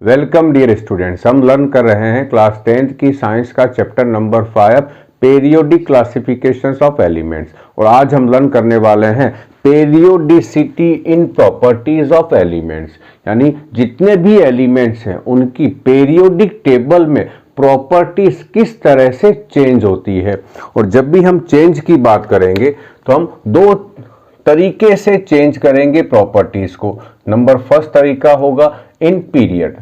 Welcome dear students. हम learn कर रहे हैं क्लास 10th की साइंस का chapter number 5 periodic classifications of elements. और आज हम लर्न करने वाले हैं periodicity in properties of elements, यानी जितने भी एलिमेंट्स हैं उनकी पेरियोडिक टेबल में प्रॉपर्टीज किस तरह से चेंज होती है। और जब भी हम चेंज की बात करेंगे तो हम दो तरीके से चेंज करेंगे प्रॉपर्टीज को। नंबर फर्स्ट तरीका होगा इन पीरियड।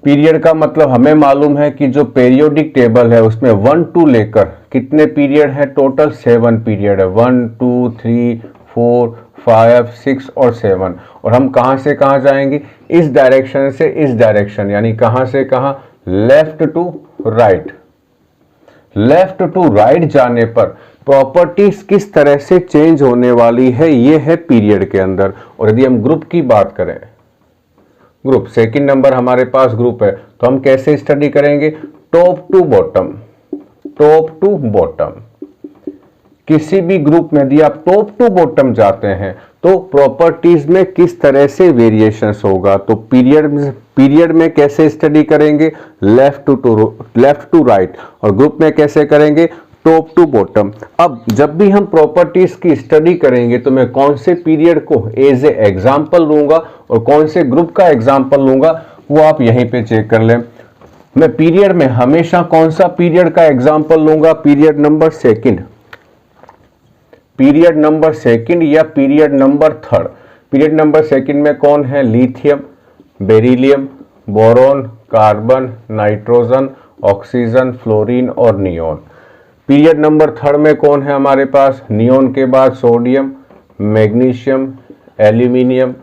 पीरियड का मतलब हमें मालूम है कि जो पेरियोडिक टेबल है उसमें 1 टू लेकर कितने पीरियड है, टोटल 7 पीरियड है। 1 2 3 4 5 6 और 7। और हम कहां से कहां जाएंगे, इस डायरेक्शन से इस डायरेक्शन, यानी कहां से कहां, left to right. Left to right जाने पर प्रॉपर्टीज किस तरह से चेंज होने वाली है, ये है पीरियड के अंदर। और यदि हम ग्रुप की बात करें, ग्रुप सेकंड नंबर हमारे पास ग्रुप है, तो हम कैसे स्टडी करेंगे, top to bottom. Top to bottom किसी भी ग्रुप में यदि आप टॉप टू बॉटम जाते हैं तो प्रॉपर्टीज में किस तरह से वेरिएशंस होगा। तो पीरियड में कैसे स्टडी करेंगे, लेफ्ट टू राइट, और ग्रुप में कैसे करेंगे, टॉप टू बॉटम। अब जब भी हम प्रॉपर्टीज की स्टडी करेंगे तो मैं कौन से पीरियड को एज ए एग्जांपल लूंगा और कौन से ग्रुप का एग्जांपल लूंगा वो आप यहीं पे चेक कर लें। मैं पीरियड में हमेशा कौन सा पीरियड का एग्जांपल लूंगा, period number second, period number second या period number third. Period number second में कौन है, lithium, beryllium, boron, carbon, nitrogen, oxygen, fluorine और नियोन। पीरियड नंबर थर्ड में कौन है हमारे पास, नियोन के बाद sodium, magnesium, aluminium,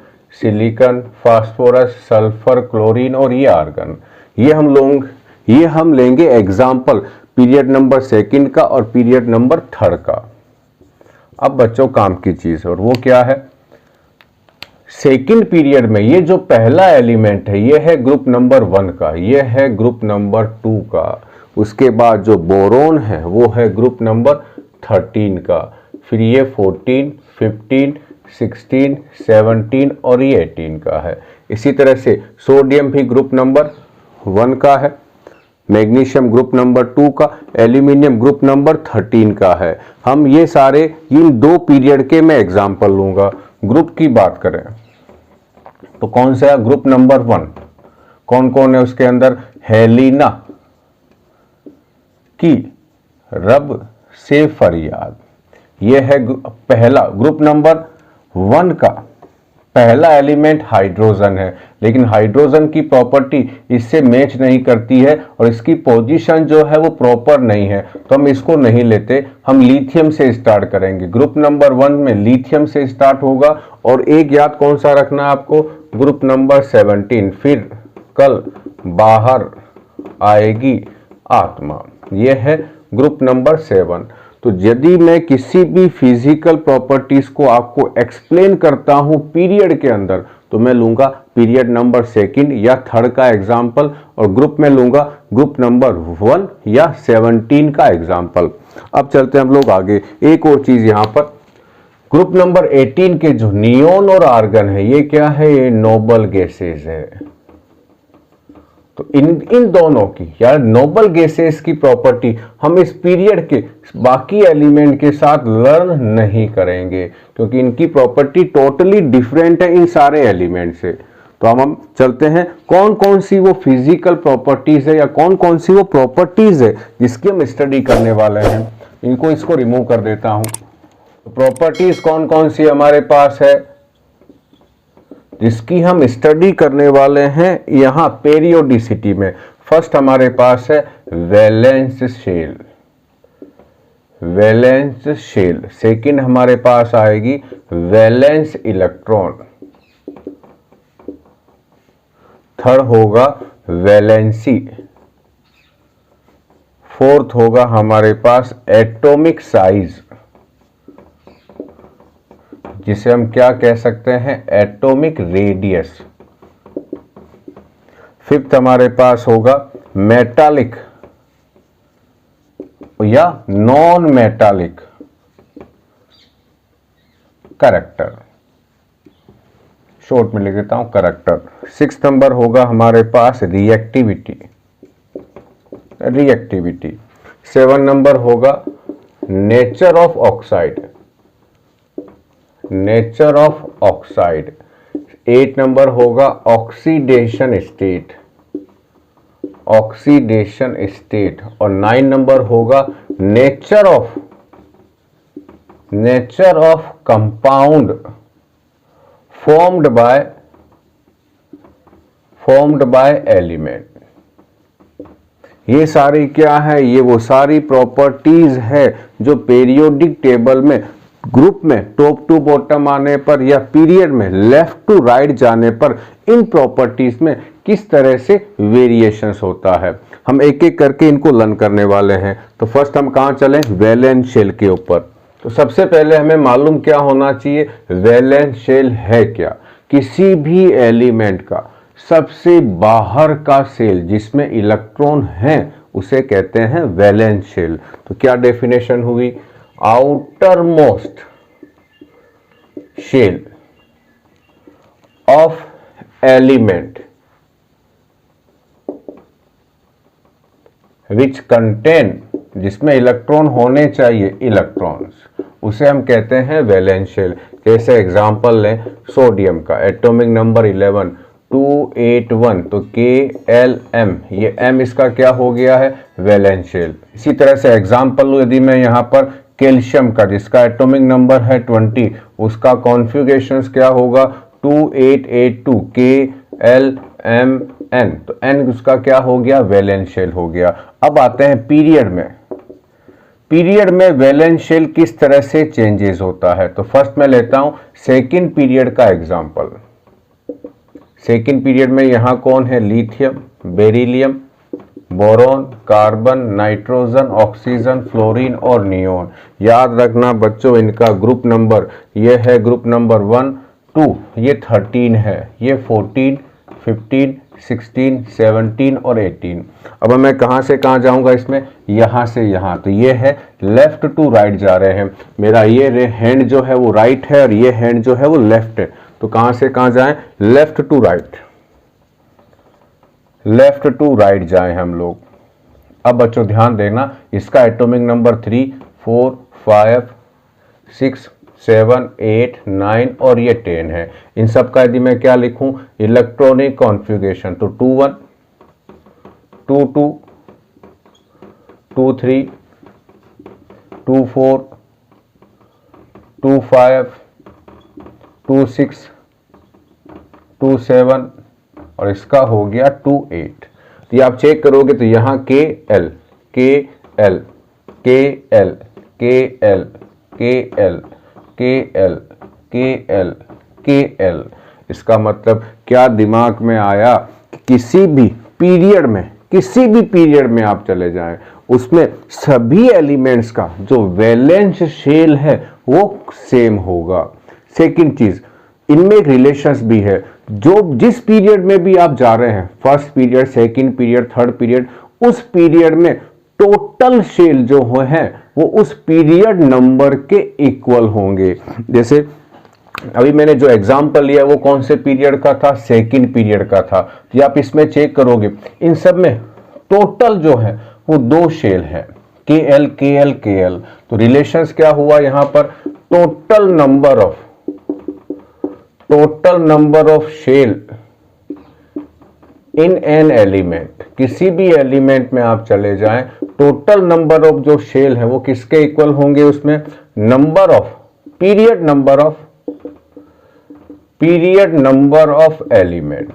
silicon, phosphorus, sulphur, chlorine और ये आर्गन। ये हम लेंगे एग्जाम्पल पीरियड नंबर सेकंड का और पीरियड नंबर थर्ड का। अब बच्चों काम की चीज, और वो क्या है, सेकंड पीरियड में ये जो पहला एलिमेंट है ये है ग्रुप नंबर 1 का, ये है ग्रुप नंबर 2 का। उसके बाद जो बोरोन है वो है ग्रुप नंबर 13 का। फिर ये 14 15 16 17 और ये 18 का है। इसी तरह से सोडियम भी ग्रुप नंबर 1 का है, मैग्नीशियम ग्रुप नंबर 2 का, एल्यूमिनियम ग्रुप नंबर 13 का है। हम ये सारे इन दो पीरियड के मैं एग्जाम्पल लूंगा। ग्रुप की बात करें तो कौन सा, ग्रुप नंबर 1 कौन कौन है उसके अंदर, हेलिना की रब से फरियाद, यह है पहला। ग्रुप नंबर 1 का पहला एलिमेंट हाइड्रोजन है, लेकिन हाइड्रोजन की प्रॉपर्टी इससे मैच नहीं करती है और इसकी पोजीशन जो है वो प्रॉपर नहीं है, तो हम इसको नहीं लेते। हम लिथियम से स्टार्ट करेंगे। ग्रुप नंबर 1 में लिथियम से स्टार्ट होगा। और एक याद कौन सा रखना आपको, ग्रुप नंबर 17। फिर कल बाहर आएगी आत्मा, यह है ग्रुप नंबर 7। तो यदि मैं किसी भी फिजिकल प्रॉपर्टीज को आपको एक्सप्लेन करता हूं पीरियड के अंदर तो मैं लूंगा पीरियड नंबर सेकंड या थर्ड का एग्जाम्पल, और ग्रुप में लूंगा ग्रुप नंबर 1 या 17 का एग्जाम्पल। अब चलते हैं हम लोग आगे। एक और चीज यहां पर, ग्रुप नंबर 18 के जो नियोन और आर्गन है ये क्या है, ये नोबल गैसेज है। तो इन दोनों की या नोबल गैसेस की प्रॉपर्टी हम इस पीरियड के बाकी एलिमेंट के साथ लर्न नहीं करेंगे, क्योंकि इनकी प्रॉपर्टी टोटली डिफरेंट है इन सारे एलिमेंट से। तो हम चलते हैं कौन कौन सी वो फिजिकल प्रॉपर्टीज है या कौन कौन सी वो प्रॉपर्टीज है जिसकी हम स्टडी करने वाले हैं। इसको रिमूव कर देता हूं। तो प्रॉपर्टीज कौन कौन सी हमारे पास है जिसकी हम स्टडी करने वाले हैं यहां पेरियोडिसिटी में। फर्स्ट हमारे पास है valence shell, valence shell. Second हमारे पास आएगी वैलेंस इलेक्ट्रॉन। थर्ड होगा वैलेंसी। फोर्थ होगा हमारे पास एटॉमिक साइज, जिसे हम क्या कह सकते हैं, एटॉमिक रेडियस। फिफ्थ हमारे पास होगा मेटालिक या नॉन मेटालिक कैरेक्टर। शॉर्ट में लिख देता हूं करैक्टर। 6 नंबर होगा हमारे पास रिएक्टिविटी। 7 नंबर होगा नेचर ऑफ ऑक्साइड। 8 नंबर होगा ऑक्सीडेशन स्टेट। और 9 नंबर होगा nature of compound formed by element. ये सारी क्या है, ये वो सारी प्रॉपर्टीज है जो पीरियोडिक टेबल में ग्रुप में टॉप टू बॉटम आने पर या पीरियड में लेफ्ट टू राइट जाने पर इन प्रॉपर्टीज में किस तरह से वेरिएशंस होता है। हम एक एक करके इनको लर्न करने वाले हैं। तो फर्स्ट हम कहां चलें, वैलेंस शेल के ऊपर। तो सबसे पहले हमें मालूम क्या होना चाहिए, वैलेंस शेल है क्या। किसी भी एलिमेंट का सबसे बाहर का शेल जिसमें इलेक्ट्रॉन हैं उसे कहते हैं वैलेंस शेल। तो क्या डेफिनेशन हुई, outermost shell of element which contain, जिसमें इलेक्ट्रॉन होने चाहिए इलेक्ट्रॉन्स, उसे हम कहते हैं वैलेंस शेल। जैसे एग्जांपल लें सोडियम का, एटॉमिक नंबर 11 281, तो KLm, ये m इसका क्या हो गया है, वैलेंस शेल। इसी तरह से एग्जांपल लूं यदि मैं यहाँ पर कैल्शियम का, जिसका एटॉमिक नंबर है 20, उसका कॉन्फ़िगरेशन क्या होगा 2882 KLmn, तो n उसका क्या हो गया, वैलेंस शेल हो गया। अब आते हैं पीरियड में वैलेंस शेल किस तरह से चेंजेस होता है। तो फर्स्ट मैं लेता हूं सेकंड पीरियड का एग्जांपल। सेकंड पीरियड में यहां कौन है, lithium, beryllium, boron, carbon, nitrogen, oxygen, fluorine और नियोन। याद रखना बच्चों, इनका ग्रुप नंबर ये है ग्रुप नंबर 1 2, ये 13 है, ये 14 15 16 17 और 18। अब मैं कहां से कहां जाऊंगा इसमें, यहां से यहां। तो ये है लेफ्ट टू राइट जा रहे हैं। मेरा ये हैंड जो है वो राइट है और ये हैंड जो है वो लेफ्ट है। तो कहां से कहां जाएं, लेफ्ट टू राइट जाएं हम लोग। अब बच्चों ध्यान देना, इसका एटॉमिक नंबर 3 4 5 6 7 8 9 और ये 10 है। इन सब का यदि मैं क्या लिखूं, इलेक्ट्रॉनिक कॉन्फ़िगरेशन, तो 21 22 23 24 25 26 27 और इसका हो गया 28। तो ये आप चेक करोगे तो यहाँ KL KL KL KL KL KL KL KL, इसका मतलब क्या दिमाग में आया, किसी भी पीरियड में आप चले जाएं, उसमें सभी एलिमेंट्स का जो वैलेंस शेल है वो सेम होगा। सेकंड चीज, इनमें एक रिलेशंस भी है, जो जिस पीरियड में भी आप जा रहे हैं, first period, second period, third period, उस पीरियड में टोटल शेल जो है वो उस पीरियड नंबर के इक्वल होंगे। जैसे अभी मैंने जो एग्जांपल लिया वो कौन से पीरियड का था, सेकंड पीरियड का था। तो आप इसमें चेक करोगे इन सब में टोटल जो है वो 2 शेल है, KL KL KL। तो रिलेशंस क्या हुआ यहाँ पर, total number of shell in an element, किसी भी एलिमेंट में आप चले जाएं, टोटल नंबर ऑफ जो शेल है वो किसके इक्वल होंगे, उसमें पीरियड नंबर ऑफ एलिमेंट।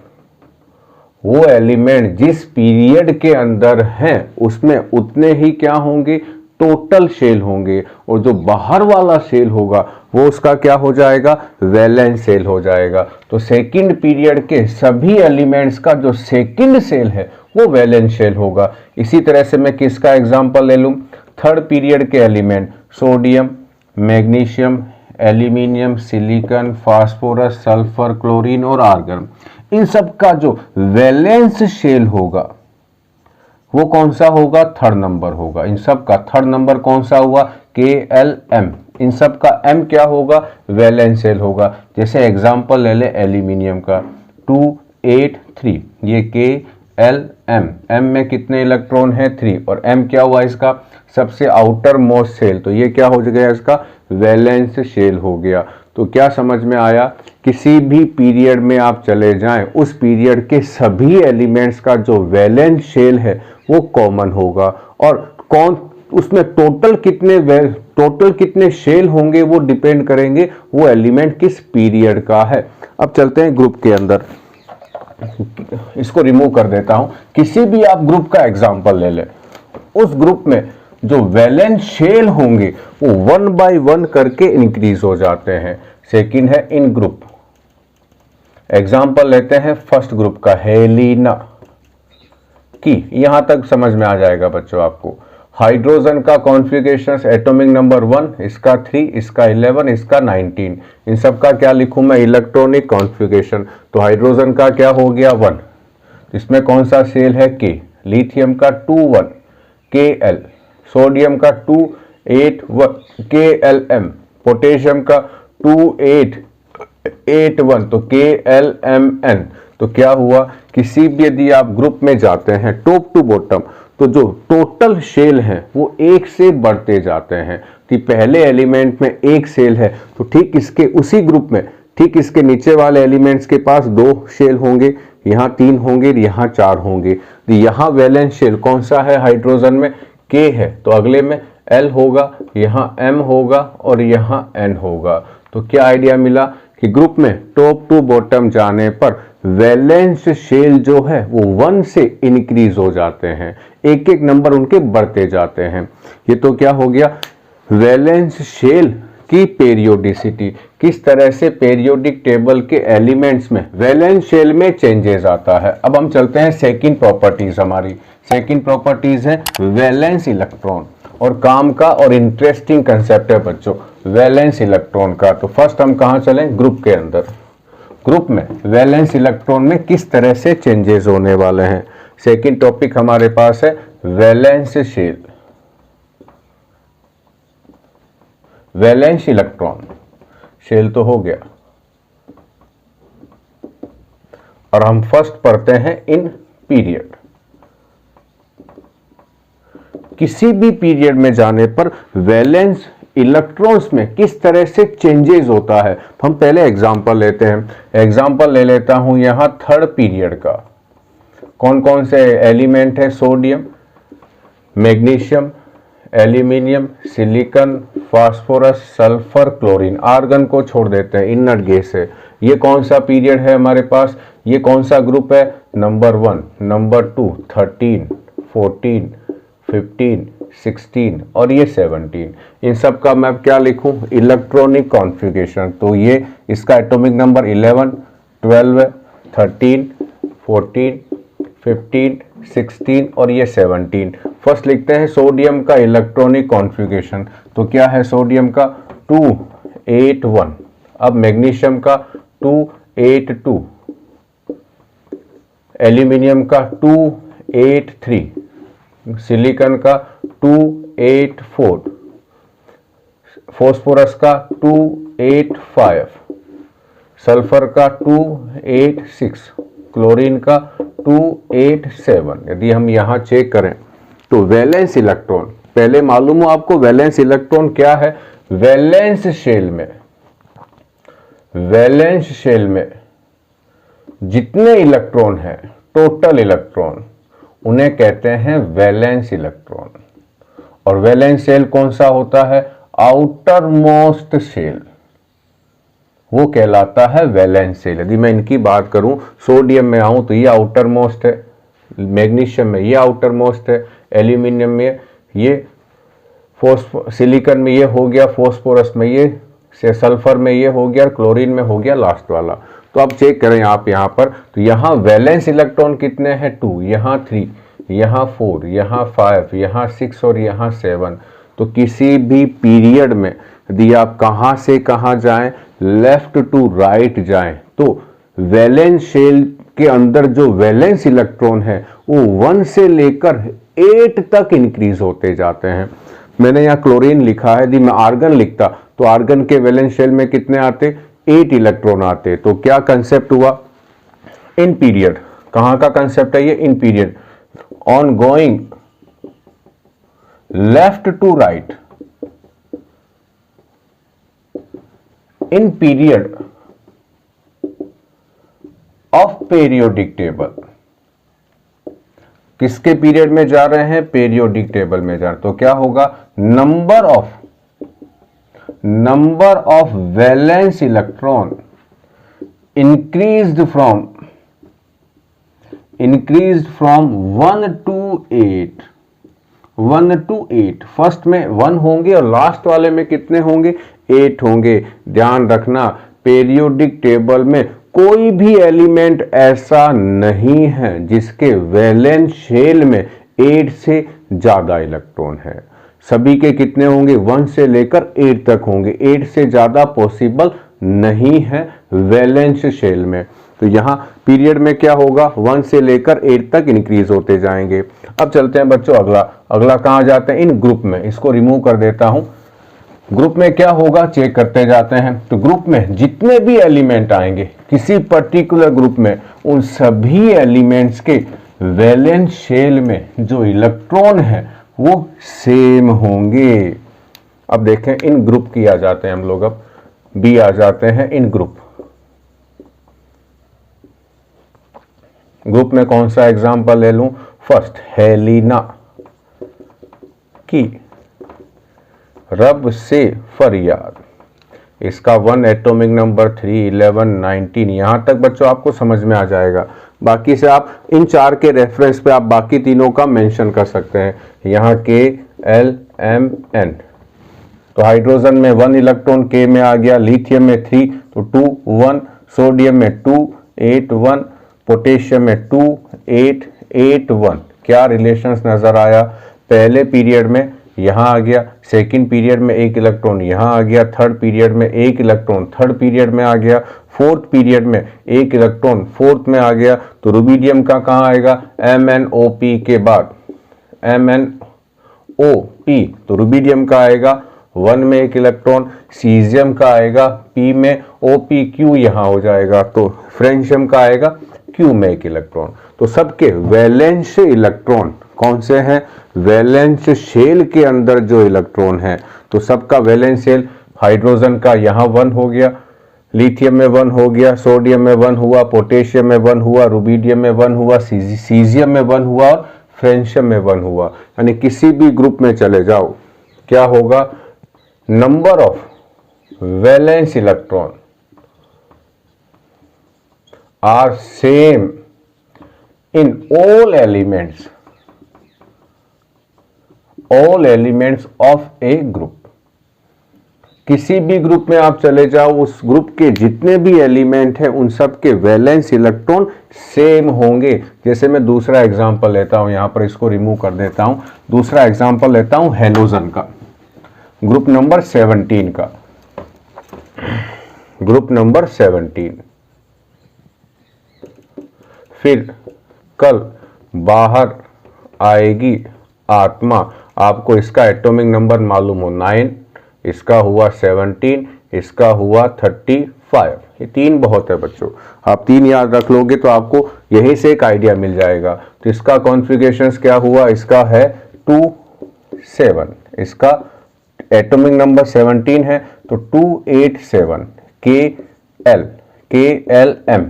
वो एलिमेंट जिस पीरियड के अंदर हैं उसमें उतने ही क्या होंगे, टोटल शेल होंगे, और जो बाहर वाला शेल होगा वो उसका क्या हो जाएगा, वैलेंस शेल हो जाएगा। तो सेकंड पीरियड के सभी एलिमेंट्स का जो सेकंड शेल है वो वैलेंस शेल होगा। इसी तरह से मैं किसका एग्जांपल ले लूं, थर्ड पीरियड के element, sodium, magnesium, aluminium, silicon, phosphorus, sulphur, chlorine और आर्गन, इन सब का जो वैलेंस शेल होगा वो कौन सा होगा, थर्ड नंबर होगा। इन सब का थर्ड नंबर कौन सा हुआ, KLm, इन सब का m क्या होगा, वैलेंस शेल होगा। जैसे एग्जांपल ले ले एल्यूमिनियम का 283, ये KLM, m में कितने इलेक्ट्रॉन है 3, और m क्या हुआ इसका सबसे आउटर मोस्ट शेल, तो ये क्या हो गया इसका वैलेंस शेल हो गया। तो क्या समझ में आया, किसी भी पीरियड में आप चले जाएं, उस पीरियड के सभी एलिमेंट्स का जो वैलेंस शेल है वो कॉमन होगा, और कौन उसमें टोटल कितने शेल होंगे वो डिपेंड करेंगे वो एलिमेंट किस पीरियड का है। अब चलते हैं ग्रुप के अंदर, इसको रिमूव कर देता हूं। किसी भी आप ग्रुप का एग्जांपल ले ले, उस ग्रुप में जो वैलेंस शेल होंगे वो 1 बाय 1 करके इंक्रीज हो जाते हैं। सेकंड है इन ग्रुप, एग्जांपल लेते हैं फर्स्ट ग्रुप का हेलिना की, यहां तक समझ में आ जाएगा बच्चों आपको। हाइड्रोजन का कॉन्फ़िगरेशन एटॉमिक नंबर 1, इसका 3, इसका 11, इसका 19, इन सब का क्या लिखूं मैं, इलेक्ट्रॉनिक कॉन्फ़िगरेशन। तो हाइड्रोजन का क्या हो गया 1, इसमें कौन सा शेल है K, लिथियम का 2,1 KL, सोडियम का 2,8,1 KLM, पोटेशियम का 2,8,8,1 तो KLMN। तो क्या हुआ, किसी भी यदि आप ग्रुप में जाते हैं टॉप टू बॉटम, तो जो टोटल शेल है वो एक से बढ़ते जाते हैं। कि पहले एलिमेंट में एक शेल है तो ठीक इसके उसी ग्रुप में ठीक इसके नीचे वाले एलिमेंट्स के पास 2 शेल होंगे, यहाँ 3 होंगे, यहाँ 4 होंगे। तो यहाँ वैलेंस शेल कौन सा है हाइड्रोजन में, K है, तो अगले में L होगा, यहाँ M होगा और यहाँ N होगा। तो क्या आइडिया मिला कि ग्रुप में टॉप टू बॉटम जाने पर वैलेंस शेल जो है वो 1 से इंक्रीज हो जाते हैं, एक एक नंबर उनके बढ़ते जाते हैं। ये तो क्या हो गया वैलेंस शेल की पेरियोडिसिटी, किस तरह से पेरियोडिक टेबल के एलिमेंट्स में वैलेंस शेल में चेंजेस आता है। अब हम चलते हैं सेकंड प्रॉपर्टीज, हमारी सेकंड प्रॉपर्टीज है वैलेंस इलेक्ट्रॉन, और काम का और इंटरेस्टिंग कंसेप्ट है बच्चों वैलेंस इलेक्ट्रॉन का। तो फर्स्ट हम कहाँ चलें, ग्रुप के अंदर। ग्रुप में वैलेंस इलेक्ट्रॉन में किस तरह से चेंजेस होने वाले हैं। सेकंड टॉपिक हमारे पास है valence shell, valence electron shell तो हो गया, और हम फर्स्ट पढ़ते हैं इन पीरियड। किसी भी पीरियड में जाने पर वैलेंस इलेक्ट्रॉन्स में किस तरह से चेंजेस होता है। हम पहले एग्जांपल लेते हैं, एग्जांपल ले लेता हूं यहां थर्ड पीरियड का। कौन कौन से एलिमेंट है, sodium, magnesium, aluminium, silicon, phosphorus, sulphur, chlorine. Argon को छोड़ देते हैं, इनर्ट गैस है। ये कौन सा पीरियड है हमारे पास, ये कौन सा ग्रुप है, नंबर 1, नंबर 2, 13, 14, 15, 16 और ये 17। इन सब का मैं क्या लिखूं, इलेक्ट्रॉनिक कॉन्फ़िगरेशन। तो ये इसका एटॉमिक नंबर 11, 12, 13, 14, 15, 16 और ये 17। फर्स्ट लिखते हैं सोडियम का इलेक्ट्रॉनिक कॉन्फ़िगरेशन। तो क्या है सोडियम का 281, अब मैग्नीशियम का 282, एल्यूमिनियम का 283, सिलिकॉन का 284, फास्फोरस का 285, सल्फर का 286, क्लोरीन का 287। यदि हम यहाँ चेक करें तो वैलेंस इलेक्ट्रॉन, पहले मालूम हो आपको वैलेंस इलेक्ट्रॉन क्या है। वैलेंस शेल में जितने इलेक्ट्रॉन हैं, टोटल इलेक्ट्रॉन, उन्हें कहते हैं वैलेंस इलेक्ट्रॉन। और वैलेंस शेल कौन सा होता है, आउटर मोस्ट शेल, वो कहलाता है वैलेंस शेल। यदि मैं इनकी बात करूं, सोडियम में आऊं तो ये आउटर मोस्ट है, मैग्नीशियम में ये आउटर मोस्ट है, एल्यूमिनियम में ये, सिलिकॉन में ये हो गया, फास्फोरस में ये, सल्फर में ये हो गया, क्लोरीन में हो गया लास्ट वाला। तो आप चेक करें आप यहाँ पर, तो यहाँ वैलेंस इलेक्ट्रॉन कितने हैं 2, यहाँ 3, यहाँ 4, यहाँ 5, यहाँ 6 और यहाँ 7। तो किसी भी पीरियड में यदि आप कहाँ से कहाँ जाएं, लेफ्ट टू राइट जाएं, तो वैलेंस शेल के अंदर जो वैलेंस इलेक्ट्रॉन है वो 1 से लेकर 8 तक इंक्रीज होते जाते हैं। मैंने यहाँ क्लोरीन लिखा है, यदि मैं आर्गन लिखता तो आर्गन के वैलेंस शेल में कितने आते, 8 इलेक्ट्रॉन आते। तो क्या कंसेप्ट हुआ, इन पीरियड, कहां का कंसेप्ट है ये, in period, on going left to right in period of periodic table, किसके पीरियड में जा रहे हैं, पेरियोडिक टेबल में जा रहे हैं। तो क्या होगा, number of valence electron increased from 1 to 8, first में 1 होंगे और लास्ट वाले में कितने होंगे, 8 होंगे। ध्यान रखना, पेरियोडिक टेबल में कोई भी एलिमेंट ऐसा नहीं है जिसके वैलेंस शेल में 8 से ज्यादा इलेक्ट्रॉन है। सभी के कितने होंगे, 1 से लेकर 8 तक होंगे, 8 से ज्यादा पॉसिबल नहीं है वैलेंस शेल में। तो यहां पीरियड में क्या होगा, 1 से लेकर 8 तक इंक्रीज होते जाएंगे। अब चलते हैं बच्चों अगला कहां जाते हैं, इन ग्रुप में। इसको रिमूव कर देता हूं। ग्रुप में क्या होगा, चेक करते जाते हैं। तो ग्रुप में जितने भी एलिमेंट आएंगे किसी पर्टिकुलर ग्रुप में, उन सभी एलिमेंट्स के वैलेंस शेल में जो इलेक्ट्रॉन है वो सेम होंगे। अब देखें, इन ग्रुप की आ जाते हैं हम लोग, अब बी आ जाते हैं इन ग्रुप। ग्रुप में कौन सा एग्जांपल ले लूं, फर्स्ट हेलिना की रब से फरियाद, इसका 1 एटॉमिक नंबर 3, 11, 19, यहां तक बच्चों आपको समझ में आ जाएगा। बाकी से आप इन 4 के रेफरेंस पे आप बाकी तीनों का मेंशन कर सकते हैं। यहाँ K, L, M, N, तो हाइड्रोजन में 1 इलेक्ट्रॉन K में आ गया, लिथियम में 3 तो 2, 1, सोडियम में 2, 8, 1, पोटेशियम में 2, 8, 8, 1। क्या रिलेशंस नजर आया, पहले पीरियड में यहां आ गया, सेकंड पीरियड में 1 इलेक्ट्रॉन यहां आ गया, थर्ड पीरियड में 1 इलेक्ट्रॉन थर्ड पीरियड में आ गया, फोर्थ पीरियड में 1 इलेक्ट्रॉन फोर्थ में आ गया। तो रुबिडियम का कहां आएगा, MnOP के बाद MnOP, तो रुबिडियम का आएगा 1 में 1 इलेक्ट्रॉन, सीजियम का आएगा P में, OPQ यहां हो जाएगा, तो फ्रेंशियम का आएगा Q में 1 इलेक्ट्रॉन। तो सबके वैलेंस इलेक्ट्रॉन कौन से हैं, वैलेंस शेल के अंदर जो इलेक्ट्रॉन है, तो सबका वैलेंस शेल, हाइड्रोजन का यहाँ 1 हो गया, लिथियम में 1 हो गया, सोडियम में 1 हुआ, पोटेशियम में 1 हुआ, रुबिडियम में 1 हुआ, सीजियम में 1 हुआ और फ्रेंशियम में 1 हुआ। यानी किसी भी ग्रुप में चले जाओ, क्या होगा, number of valence electron are same in all elements of a group। किसी भी ग्रुप में आप चले जाओ, उस ग्रुप के जितने भी एलिमेंट हैं उन सब के वैलेंस इलेक्ट्रॉन सेम होंगे। जैसे मैं दूसरा एग्जांपल लेता हूं, यहां पर इसको रिमूव कर देता हूं। दूसरा एग्जांपल लेता हूं हेलोजन का, ग्रुप नंबर 17 का, ग्रुप नंबर 17। फिर कल बाहर आएगी आत्मा, आपको इसका एटॉमिक नंबर मालूम हो 9, इसका हुआ 17, इसका हुआ 35। ये 3 बहुत है बच्चों, आप 3 याद रख लोगे तो आपको यहीं से एक आइडिया मिल जाएगा। तो इसका कॉन्फ़िगरेशंस क्या हुआ, इसका है 2, 7, इसका एटॉमिक नंबर 17 है तो 287 KLM।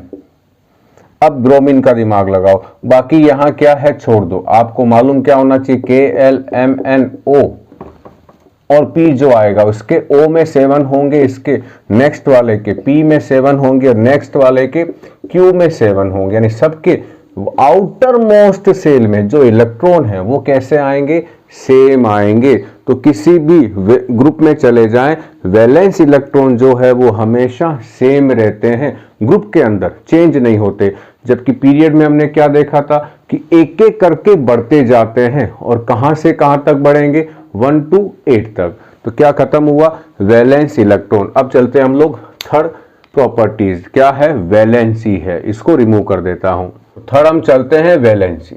अब ब्रोमीन का दिमाग लगाओ, बाकी यहां क्या है छोड़ दो, आपको मालूम क्या होना चाहिए, KLMNO और P जो आएगा उसके O में 7 होंगे, इसके नेक्स्ट वाले के P में 7 होंगे और नेक्स्ट वाले के Q में 7 होंगे। यानी सबके आउटर मोस्ट सेल में जो इलेक्ट्रॉन है वो कैसे आएंगे, सेम आएंगे। तो किसी भी ग्रुप में चले जाएं, वैलेंस इलेक्ट्रॉन जो है वो हमेशा सेम रहते हैं, ग्रुप के अंदर चेंज नहीं होते। जबकि पीरियड में हमने क्या देखा था कि एक एक करके बढ़ते जाते हैं, और कहां से कहां तक बढ़ेंगे, 1 to 8 तक। तो क्या खत्म हुआ, वैलेंस इलेक्ट्रॉन। अब चलते हैं हम लोग थर्ड प्रॉपर्टीज, क्या है, वैलेंसी है, इसको रिमूव कर देता हूं। थर्ड हम चलते हैं वैलेंसी।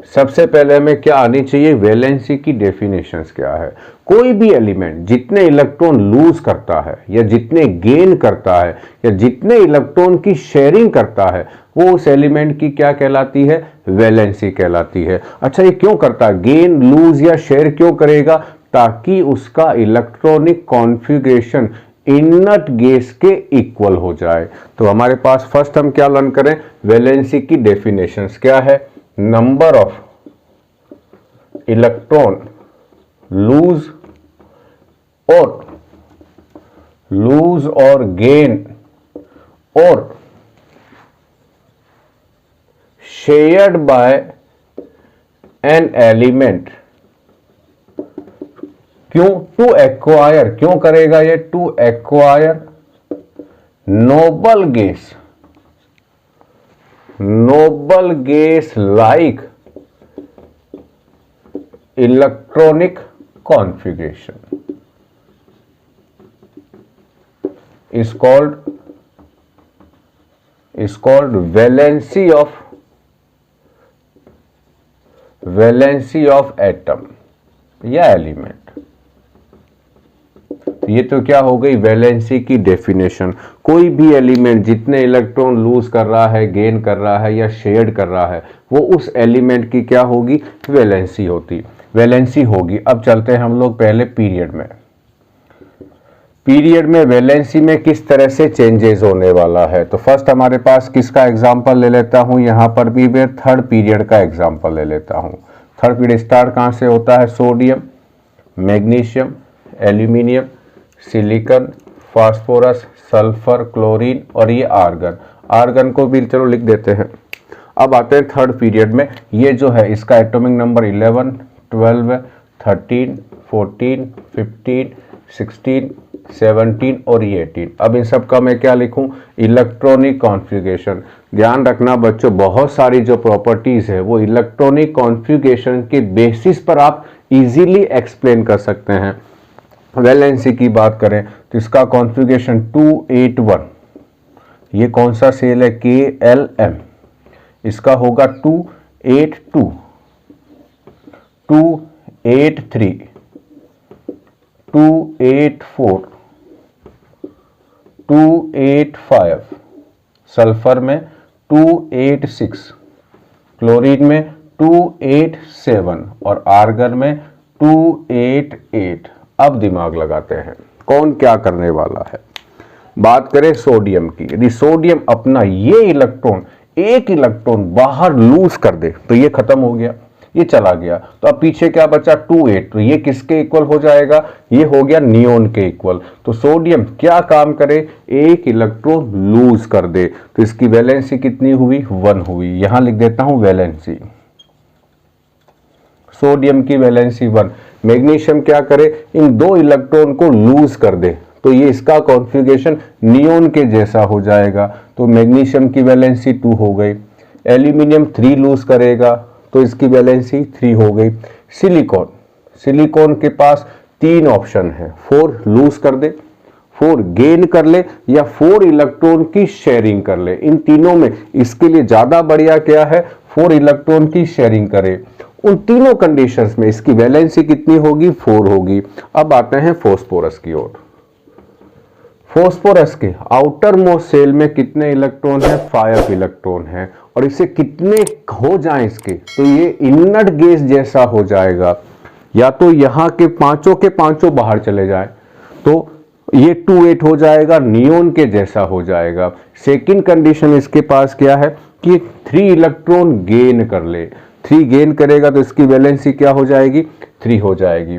सबसे पहले हमें क्या आनी चाहिए, वैलेंसी की डेफिनेशंस क्या है। कोई भी एलिमेंट जितने इलेक्ट्रॉन लूज करता है या जितने गेन करता है या जितने इलेक्ट्रॉन की शेयरिंग करता है वो उस एलिमेंट की क्या कहलाती है, वैलेंसी कहलाती है। अच्छा, ये क्यों करता है, गेन लूज या शेयर क्यों करेगा, ताकि उसका इलेक्ट्रॉनिक कॉन्फ़िगरेशन इनर्ट गैस के इक्वल हो जाए। तो हमारे पास फर्स्ट हम क्या लर्न करें, वैलेंसी की डेफिनेशंस क्या है, नंबर ऑफ इलेक्ट्रॉन लूज और गेन और शेयर्ड बाय एन एलिमेंट। क्यों, टू एक्वायर, क्यों करेगा ये, to acquire noble gas like electronic configuration is called valency of atom या एलिमेंट। ये तो क्या हो गई, वैलेंसी की डेफिनेशन। कोई भी एलिमेंट जितने इलेक्ट्रॉन लूज कर रहा है, गेन कर रहा है या शेयर्ड कर रहा है वो उस एलिमेंट की क्या होगी, वैलेंसी होगी। अब चलते हैं हम लोग पहले पीरियड में वैलेंसी में किस तरह से चेंजेस होने वाला है। तो फर्स्ट हमारे पास किसका एग्जांपल ले लेता हूं, यहां पर भी मैं थर्ड पीरियड का एग्जांपल ले लेता हूं। थर्ड पीरियड स्टार्ट कहां से होता है, sodium, magnesium, aluminium, silicon, phosphorus, sulphur, chlorine और ये आर्गन को भी चलो लिख देते हैं। अब आते हैं थर्ड पीरियड में, ये जो है इसका एटॉमिक नंबर 11, 12, 13, 14, 15, 16, 17 और ये 18। अब इन सब का मैं क्या लिखूं, इलेक्ट्रॉनिक कॉन्फ़िगरेशन। ध्यान रखना बच्चों, बहुत सारी जो प्रॉपर्टीज है वो इलेक्ट्रॉनिक कॉन्फ़िगरेशन के बेसिस पर आप इजीली एक्सप्लेन कर सकते हैं। वैलेंसी की बात करें तो इसका कॉन्फ़िगरेशन 281, ये कौन सा सेल है, KLM, इसका होगा 282, 283, 284, 285, सल्फर में 286, क्लोरीन में 287 और आर्गन में 288। अब दिमाग लगाते हैं कौन क्या करने वाला है। बात करें सोडियम की, यदि सोडियम अपना ये इलेक्ट्रॉन, एक इलेक्ट्रॉन बाहर लूज कर दे तो ये खत्म हो गया, ये चला गया, तो अब पीछे क्या बचा, 28, तो ये किसके इक्वल हो जाएगा, ये हो गया नियोन के इक्वल। तो सोडियम क्या काम करे, एक इलेक्ट्रॉन लूज कर दे, तो इसकी वैलेंसी कितनी हुई, 1 हुई। यहां लिख देता हूं वैलेंसी, सोडियम की वैलेंसी 1। मैग्नीशियम क्या करे, इन दो इलेक्ट्रॉन को लूज कर दे तो ये इसका कॉन्फ़िगरेशन नियोन के जैसा हो जाएगा, तो मैग्नीशियम की वैलेंसी 2 हो गई। एल्यूमिनियम 3 लूज करेगा तो इसकी वैलेंसी 3 हो गई। सिलिकॉन के पास 3 ऑप्शन है, 4 लूज कर दे, 4 गेन कर ले या 4 इलेक्ट्रॉन की शेयरिंग कर ले। इन तीनों में इसके लिए ज्यादा बढ़िया क्या है, 4 इलेक्ट्रॉन की शेयरिंग करे। उन तीनों कंडीशंस में इसकी वैलेंसी कितनी होगी, 4 होगी। अब आते हैं फास्फोरस की ओर। फास्फोरस के आउटर मोस्ट सेल में कितने इलेक्ट्रॉन है, 5 इलेक्ट्रॉन है, और इसे कितने हो जाएं इसके, तो ये इनर्ट गैस जैसा हो जाएगा, या तो यहां के पांचों बाहर चले जाए तो ये 28 हो जाएगा, नियोन के जैसा हो जाएगा। सेकंड कंडीशन इसके पास क्या है कि 3 इलेक्ट्रॉन गेन कर ले, 3 गेन करेगा तो इसकी वैलेंसी क्या हो जाएगी, 3 हो जाएगी।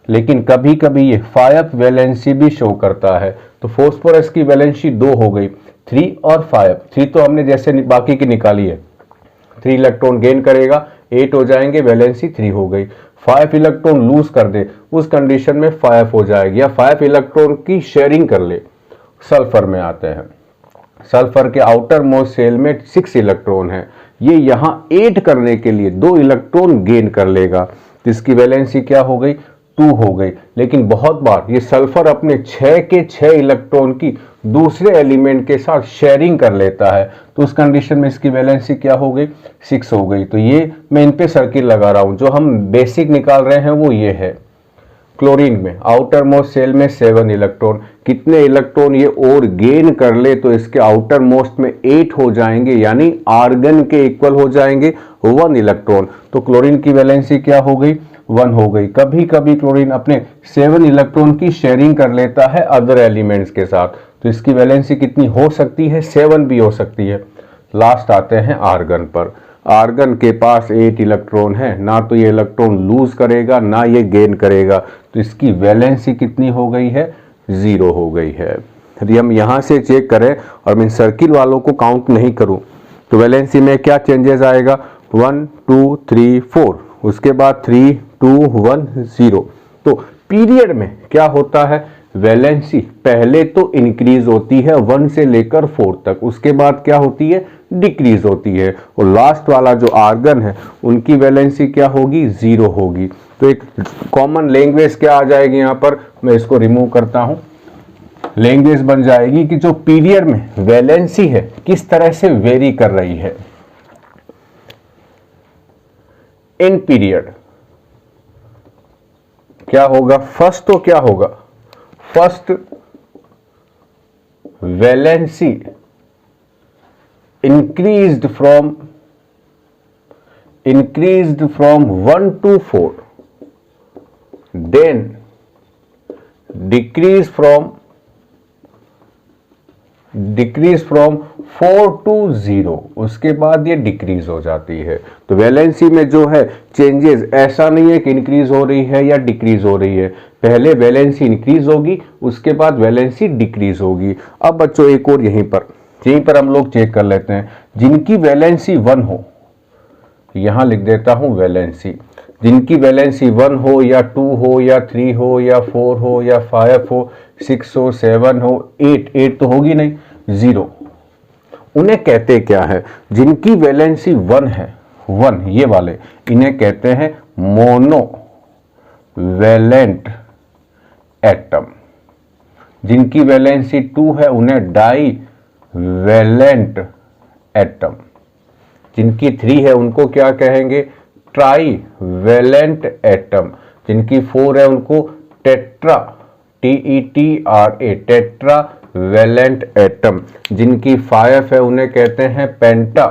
लेकिन कभी कभी ये 5 वैलेंसी भी शो करता है, तो फास्फोरस की वैलेंसी 2 हो गई, 3 और 5। 3 तो हमने जैसे बाकी की निकाली है, 3 इलेक्ट्रॉन गेन करेगा 8 हो जाएंगे, वैलेंसी 3 हो गई। 5 इलेक्ट्रॉन लूज कर दे, उस कंडीशन में 5 हो जाएगी, या 5 इलेक्ट्रॉन की शेयरिंग कर ले। सल्फर में आते हैं, सल्फर के आउटर मोस्ट सेल में 6 इलेक्ट्रॉन है, ये यहां 8 करने के लिए 2 इलेक्ट्रॉन गेन कर लेगा, तो इसकी वैलेंसी क्या हो गई, 2 हो गई। लेकिन बहुत बार ये सल्फर अपने 6 के 6 इलेक्ट्रॉन की दूसरे एलिमेंट के साथ शेयरिंग कर लेता है, तो उस कंडीशन में इसकी वैलेंसी क्या हो गई, 6 हो गई। तो ये मैं इन पे सर्किल लगा रहा हूं, जो हम बेसिक निकाल रहे हैं वो ये है। क्लोरीन में आउटर मोस्ट शेल में 7 इलेक्ट्रॉन, कितने इलेक्ट्रॉन ये और गेन कर ले तो इसके आउटर मोस्ट में 8 हो जाएंगे, यानी आर्गन के इक्वल हो जाएंगे 1 इलेक्ट्रॉन। तो क्लोरीन की वैलेंसी क्या हो गई, 1 हो गई। कभी कभी क्लोरीन अपने 7 इलेक्ट्रॉन की शेयरिंग कर लेता है अदर एलिमेंट्स के साथ, तो इसकी वैलेंसी कितनी हो सकती है, 7 भी हो सकती है। लास्ट आते हैं आर्गन पर। आर्गन के पास 8 इलेक्ट्रॉन है, ना तो ये इलेक्ट्रॉन लूज करेगा ना ये गेन करेगा, तो इसकी वैलेंसी कितनी हो गई है, 0 हो गई है। यदि हम यहाँ से चेक करें और मैं सर्किल वालों को काउंट नहीं करूं तो वैलेंसी में क्या चेंजेस आएगा, 1 2 3 4, उसके बाद 3 2 1 0। तो पीरियड में क्या होता है, वैलेंसी पहले तो इंक्रीज होती है 1 से लेकर 4 तक, उसके बाद क्या होती है, डिक्रीज होती है, और लास्ट वाला जो आर्गन है उनकी वैलेंसी क्या होगी, 0 होगी। तो एक कॉमन लैंग्वेज क्या आ जाएगी यहाँ पर, मैं इसको रिमूव करता हूं। लैंग्वेज बन जाएगी कि जो पीरियड में वैलेंसी है किस तरह से वेरी कर रही है। इन पीरियड क्या होगा, फर्स्ट तो क्या होगा, first valency increased from 1 to 4, then decrease from 4 to 0, उसके बाद ये डिक्रीज हो जाती है। तो वैलेंसी में जो है चेंजेस ऐसा नहीं है कि इंक्रीज हो रही है या डिक्रीज हो रही है, पहले वैलेंसी इंक्रीज होगी उसके बाद वैलेंसी डिक्रीज होगी। अब बच्चों एक और यहीं पर हम लोग चेक कर लेते हैं, जिनकी वैलेंसी 1 हो, यहां लिख देता हूं वैलेंसी, जिनकी वैलेंसी 1 हो या 2 हो या 3 हो या 4 हो या 5 हो, 6 हो, 7 हो, 8 तो होगी नहीं, 0, उन्हें कहते क्या है, जिनकी वैलेंसी 1 है, 1 ये वाले, इन्हें कहते हैं मोनो वैलेंट एटम। जिनकी वैलेंसी 2 है उन्हें डाई वैलेंट एटम। जिनकी 3 है उनको क्या कहेंगे, ट्राई वैलेंट एटम। जिनकी 4 है उनको tetra, TETRA, tetravalent atom. जिनकी 5 है उन्हें कहते हैं पेंटा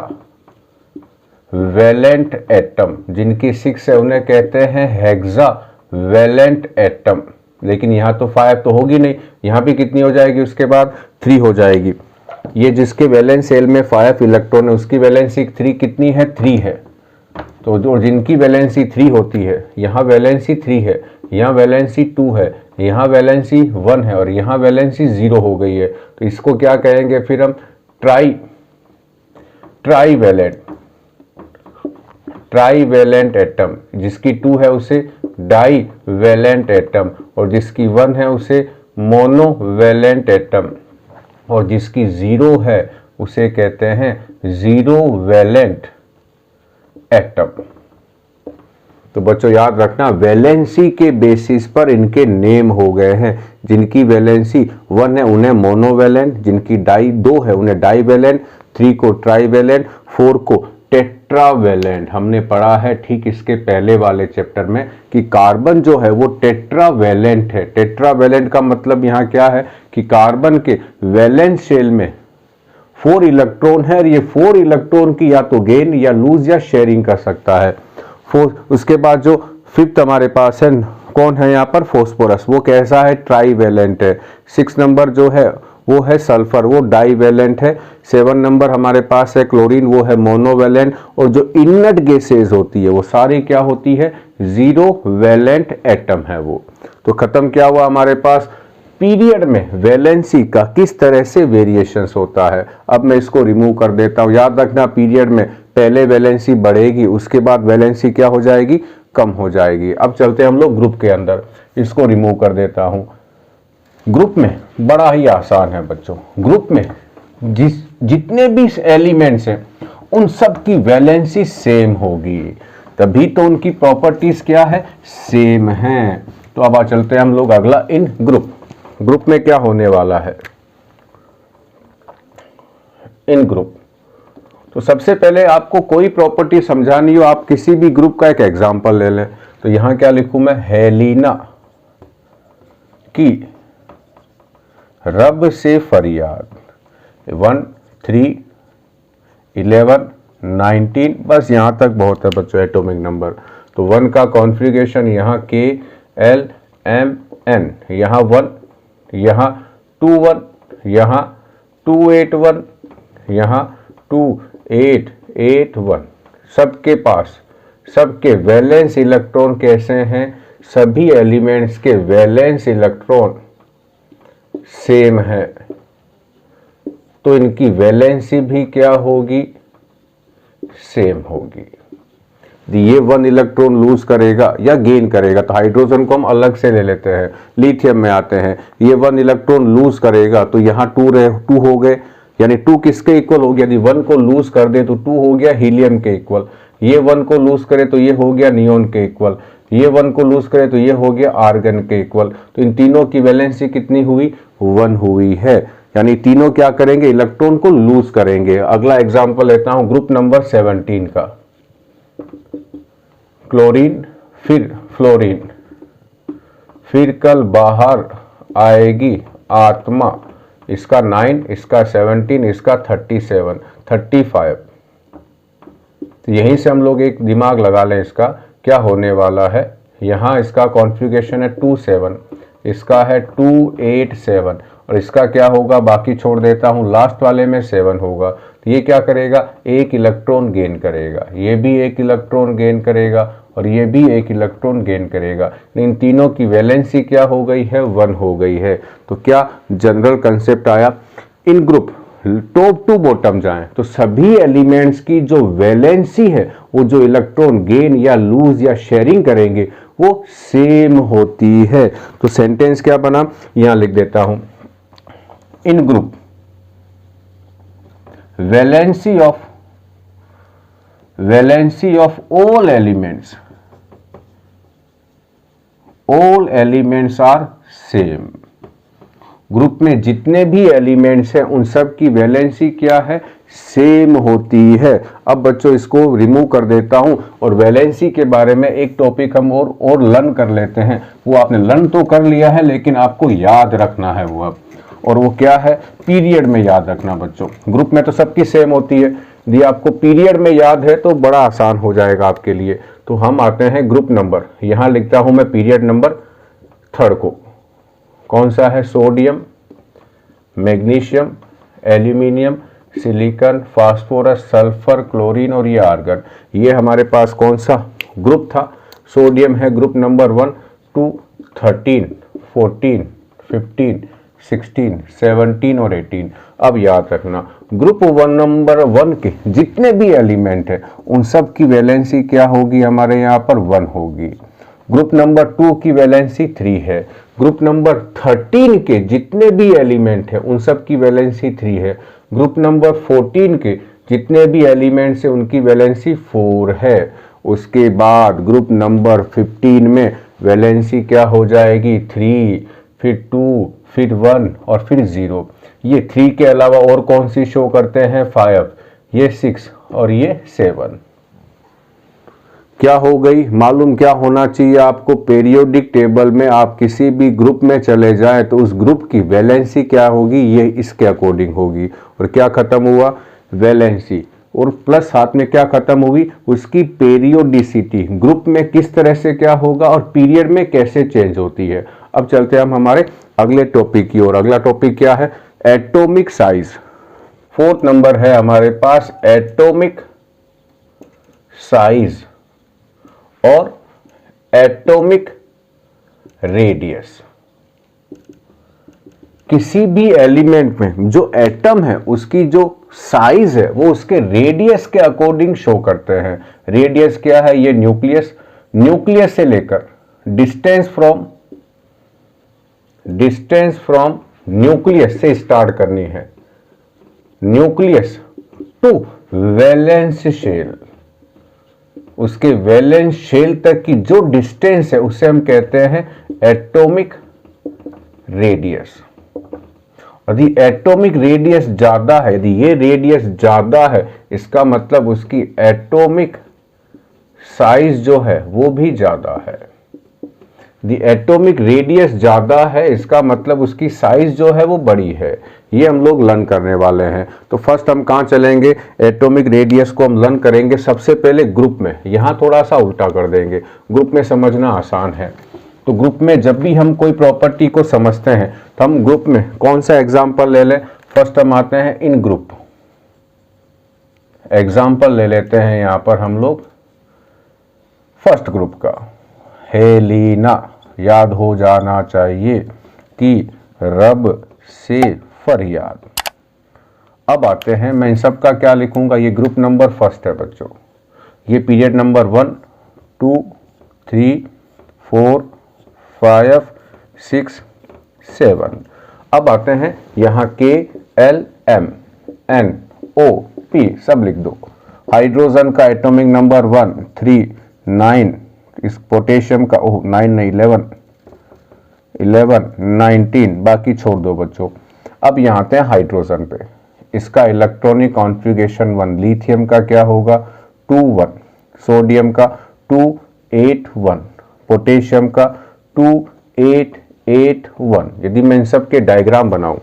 वैलेंट एटम। जिनकी 6 है उन्हें कहते हैं हेक्सा वैलेंट एटम। लेकिन यहां तो 5 तो होगी नहीं, यहां भी कितनी हो जाएगी, उसके बाद 3 हो जाएगी। ये जिसके वैलेंस शेल में 5 इलेक्ट्रॉन है उसकी वैलेंसी 3 कितनी है, 3 है। तो जो जिनकी वैलेंसी 3 होती है, यहाँ वैलेंसी 3 है, यहाँ वैलेंसी 2 है, यहाँ वैलेंसी 1 है और यहाँ वैलेंसी 0 हो गई है, तो इसको क्या कहेंगे फिर हम, ट्राई वैलेंट एटम। जिसकी 2 है उसे डाई वैलेंट एटम, और जिसकी 1 है उसे मोनो वैलेंट एटम, और जिसकी 0 है उसे कहते हैं 0 वैलेंट एटम। तो बच्चों याद रखना, वैलेंसी के बेसिस पर इनके नेम हो गए हैं। जिनकी वैलेंसी 1 है उन्हें मोनोवैलेंट, जिनकी 2 है उन्हें डाईवैलेंट, 3 को ट्राईवैलेंट, 4 को टेट्रावैलेंट। हमने पढ़ा है ठीक इसके पहले वाले चैप्टर में कि कार्बन जो है वो टेट्रावैलेंट है। टेट्रावैलेंट का मतलब यहाँ क्या है कि कार्बन के वैलेंस शेल में 4 इलेक्ट्रॉन है और ये 4 इलेक्ट्रॉन की या तो गेन या लूज या शेयरिंग कर सकता है। उसके बाद जो 5th हमारे पास है, कौन है यहाँ पर, फॉस्फोरस, वो कैसा है, ट्राईवैलेंट है। 6 नंबर जो है वो है सल्फर, वो डाईवैलेंट है। 7 नंबर हमारे पास है क्लोरीन, वो है मोनोवैलेंट। और जो इनर्ट गैसेज होती है वो सारी क्या होती है, 0 वैलेंट एटम है वो। तो खत्म क्या हुआ हमारे पास, पीरियड में वैलेंसी का किस तरह से वेरिएशंस होता है। अब मैं इसको रिमूव कर देता हूं। याद रखना, पीरियड में पहले वैलेंसी बढ़ेगी उसके बाद वैलेंसी क्या हो जाएगी, कम हो जाएगी। अब चलते हैं हम लोग ग्रुप के अंदर, इसको रिमूव कर देता हूं। ग्रुप में बड़ा ही आसान है बच्चों, ग्रुप में जितने भी एलिमेंट्स हैं उन सब की वैलेंसी सेम होगी, तभी तो उनकी प्रॉपर्टीज क्या है, सेम हैं। तो अब चलते हैं हम लोग अगला, इन ग्रुप में क्या होने वाला है। इन ग्रुप। तो सबसे पहले आपको कोई प्रॉपर्टी समझानी हो, आप किसी भी ग्रुप का एक एग्जांपल ले लें। तो यहां क्या लिखूं मैं, हेलिना की रब से फरियाद 1, 3, 11, 19, बस यहां तक बहुत है बच्चों एटॉमिक नंबर। तो 1 का कॉन्फ़िगरेशन यहाँ KLMN, यहाँ 1, यहाँ 21, यहाँ 281, यहाँ 2881। सबके पास सबके वैलेंस इलेक्ट्रॉन कैसे हैं, सभी एलिमेंट्स के वैलेंस इलेक्ट्रॉन सेम है, तो इनकी वैलेंसी भी क्या होगी, सेम होगी। ये 1 इलेक्ट्रॉन लूज करेगा या गेन करेगा, तो हाइड्रोजन को हम अलग से ले लेते हैं, लिथियम में आते हैं। ये 1 इलेक्ट्रॉन लूज करेगा तो यहाँ 2 हो गए, यानी 2 किसके इक्वल हो गया, यदि 1 को लूज कर दे तो 2 हो गया हीलियम के इक्वल। ये 1 को लूज करे तो ये हो गया नियोन के इक्वल, ये 1 को लूज करे तो ये हो गया आर्गन के इक्वल। तो इन तीनों की वैलेंसी कितनी हुई, 1 हुई है, यानी तीनों क्या करेंगे, इलेक्ट्रॉन को लूज करेंगे। अगला एग्जांपल लेता हूं ग्रुप नंबर 17 का, क्लोरीन फिर फ्लोरीन, फिर कल बाहर आएगी आत्मा, इसका 9, इसका 17, इसका 37, 35। तो यहीं से हम लोग एक दिमाग लगा लें, इसका क्या होने वाला है। यहाँ इसका कॉन्फ़िगरेशन है 27, इसका है 287, और इसका क्या होगा, बाकी छोड़ देता हूँ, लास्ट वाले में 7 होगा। तो ये क्या करेगा, 1 इलेक्ट्रॉन गेन करेगा, ये भी 1 इलेक्ट्रॉन गेन करेगा, और ये भी 1 इलेक्ट्रॉन गेन करेगा। इन तीनों की वैलेंसी क्या हो गई है, 1 हो गई है। तो क्या जनरल कंसेप्ट आया, इन ग्रुप टॉप टू बॉटम जाएं तो सभी एलिमेंट्स की जो वैलेंसी है, वो जो इलेक्ट्रॉन गेन या लूज या शेयरिंग करेंगे वो सेम होती है। तो सेंटेंस क्या बना, यहां लिख देता हूं, in group valency of all elements are same. Group में जितने भी एलिमेंट्स हैं उन सब की वैलेंसी क्या है, सेम होती है। अब बच्चों इसको रिमूव कर देता हूं और वैलेंसी के बारे में एक टॉपिक हम और लर्न कर लेते हैं। वो आपने लर्न तो कर लिया है लेकिन आपको याद रखना है वो अब, और वो क्या है, पीरियड में याद रखना बच्चों। ग्रुप में तो सबकी सेम होती है, यदि आपको पीरियड में याद है तो बड़ा आसान हो जाएगा आपके लिए। तो हम आते हैं ग्रुप नंबर, यहां लिखता हूं मैं पीरियड नंबर 3 को, कौन सा है, sodium, magnesium, aluminium, silicon, phosphorus, sulphur, chlorine और ये आर्गन। ये हमारे पास कौन सा ग्रुप था, सोडियम है ग्रुप नंबर 1, 2, 13, 14, 15, 16, 17 और 18। अब याद रखना ग्रुप 1 नंबर 1 के जितने भी एलिमेंट है उन सब की वैलेंसी क्या होगी, हमारे यहाँ पर 1 होगी। ग्रुप नंबर 2 की वैलेंसी 3 है। ग्रुप नंबर 13 के जितने भी एलिमेंट है उन सब की वैलेंसी 3 है। ग्रुप नंबर 14 के जितने भी एलिमेंट्स है उनकी वैलेंसी 4 है। उसके बाद ग्रुप नंबर 15 में वैलेंसी क्या हो जाएगी, 3, फिर 2, फिर 1 और फिर 0। ये 3 के अलावा और कौन सी शो करते हैं, 5, ये 6 और ये 7। क्या हो गई, मालूम क्या होना चाहिए आपको, पीरियोडिक टेबल में आप किसी भी ग्रुप में चले जाएं तो उस ग्रुप की वैलेंसी क्या होगी, ये इसके अकॉर्डिंग होगी। और क्या खत्म हुआ, वैलेंसी, और प्लस साथ में क्या खत्म हुई, उसकी पेरियोडिसिटी, ग्रुप में किस तरह से क्या होगा और पीरियड में कैसे चेंज होती है। अब चलते हैं हम हमारे अगले टॉपिक की ओर। अगला टॉपिक क्या है, एटॉमिक साइज। 4th नंबर है हमारे पास एटॉमिक साइज और एटॉमिक रेडियस। किसी भी एलिमेंट में जो एटम है उसकी जो साइज है वो उसके रेडियस के अकॉर्डिंग शो करते हैं। रेडियस क्या है, ये न्यूक्लियस, न्यूक्लियस से लेकर डिस्टेंस फ्रॉम न्यूक्लियस से स्टार्ट करनी है, न्यूक्लियस टू वैलेंस शेल, उसके वैलेंस शेल तक की जो डिस्टेंस है उसे हम कहते हैं एटॉमिक रेडियस। यदि एटॉमिक रेडियस ज्यादा है, यदि ये रेडियस ज्यादा है, इसका मतलब उसकी एटॉमिक साइज जो है वो भी ज्यादा है। दी एटॉमिक रेडियस ज्यादा है, इसका मतलब उसकी साइज जो है वो बड़ी है। ये हम लोग लर्न करने वाले हैं। तो फर्स्ट हम कहाँ चलेंगे, एटॉमिक रेडियस को हम लर्न करेंगे सबसे पहले ग्रुप में। यहाँ थोड़ा सा उल्टा कर देंगे, ग्रुप में समझना आसान है। तो ग्रुप में जब भी हम कोई प्रॉपर्टी को समझते हैं तो हम ग्रुप में कौन सा एग्जाम्पल ले लें। फर्स्ट हम आते हैं इन ग्रुप, एग्जाम्पल ले लेते हैं यहाँ पर हम लोग फर्स्ट ग्रुप का, हेलिना। याद हो जाना चाहिए कि रब से फरियाद। अब आते हैं, मैं इन सब का क्या लिखूंगा, ये ग्रुप नंबर फर्स्ट है बच्चों, ये पीरियड नंबर 1 2 3 4 5 6 7। अब आते हैं यहाँ K L M N O P सब लिख दो। हाइड्रोजन का एटॉमिक नंबर 1 3 9, इस पोटेशियम का 9 नहीं 11 19, बाकी छोड़ दो बच्चों। अब यहाँ आते हैं हाइड्रोजन पे, इसका इलेक्ट्रॉनिक कॉन्फ़िगरेशन 1, लिथियम का क्या होगा 2 1, सोडियम का 2 8 1, पोटेशियम का 2 8 8 1। यदि मैं इन सब के डायग्राम बनाऊं,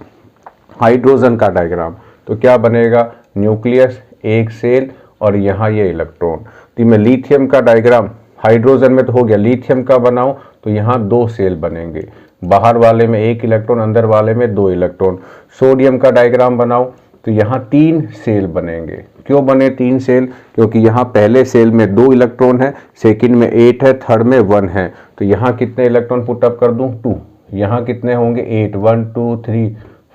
हाइड्रोजन का डायग्राम, तो क्या बनेगा, न्यूक्लियस, एक सेल और यहाँ ये इलेक्ट्रॉन। तो मैं लिथियम का डायग्राम, हाइड्रोजन में तो हो गया, लिथियम का बनाऊं तो यहाँ 2 सेल बनेंगे, बाहर वाले में 1 इलेक्ट्रॉन, अंदर वाले में 2 इलेक्ट्रॉन। सोडियम का डायग्राम बनाऊं तो यहाँ 3 सेल बनेंगे। क्यों बने 3 सेल, क्योंकि यहाँ पहले सेल में 2 इलेक्ट्रॉन है, सेकंड में 8 है, थर्ड में 1 है। तो यहाँ कितने इलेक्ट्रॉन पुटअप कर दूं 2, यहाँ कितने होंगे 8, 1 2 3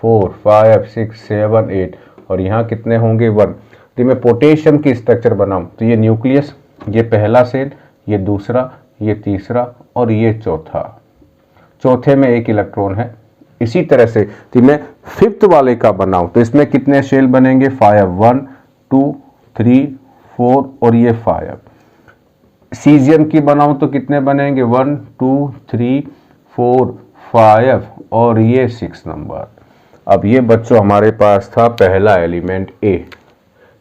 4 5 6 7 8, और यहाँ कितने होंगे 1। तो मैं पोटेशियम की स्ट्रक्चर बनाऊं तो ये न्यूक्लियस, ये पहला सेल, ये दूसरा, ये तीसरा और ये चौथा, चौथे में 1 इलेक्ट्रॉन है। इसी तरह से तो मैं फिफ्थ वाले का बनाऊं तो इसमें कितने शेल बनेंगे 5, 1 2 3 4 और ये 5। सीजियम की बनाऊं तो कितने बनेंगे 1 2 3 4 5 और ये 6 नंबर। अब ये बच्चों हमारे पास था पहला एलिमेंट ए,